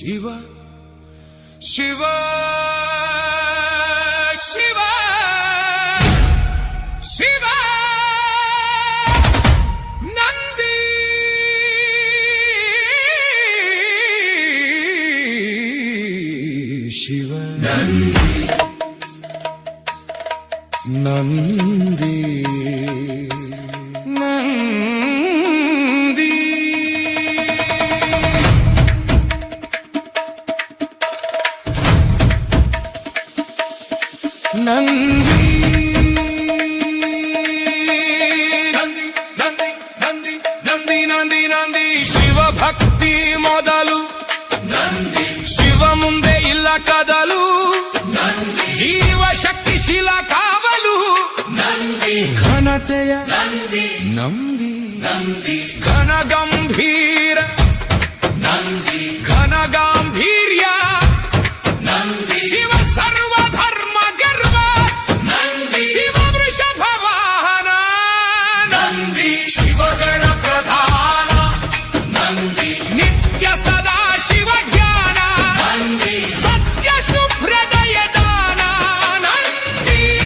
ಶಿವ ಶಿವ ಶಿವ ಶಿವ ನಂದಿ ಶಿವ ನಂದಿ ನಂದಿ ನಂದಿ ನಂದಿ ನಂದಿ ನಂದಿ ನಂದಿ ನಂದಿ ನಂದಿ ನಂದಿ ಶಿವ ಭಕ್ತಿ ಮೊದಲು ನಂದಿ ಶಿವ ಮುಂದೆ ಇಲ್ಲ ಕದಲು ನಂದಿ ಜೀವ ಶಕ್ತಿ ಶಿಲ ಕಾವಲು ನಂದಿ ಘನತೆಯ ನಂದಿ ನಂದಿ ನಂದಿ ಘನ ಗಂಭೀರ ನಂದಿ ಘನ ಗಾಂಭೀರ್ಯ ನಂದಿ ಶಿವ ಸರ್ವ ಧರ್ಮ ಗರ್ವ ನಂದಿ ಶಿವ ವೃಷಭ ವಾಹನ ನಂದಿ ಶಿವಗಣ ಪ್ರಧಾನ ನಂದಿ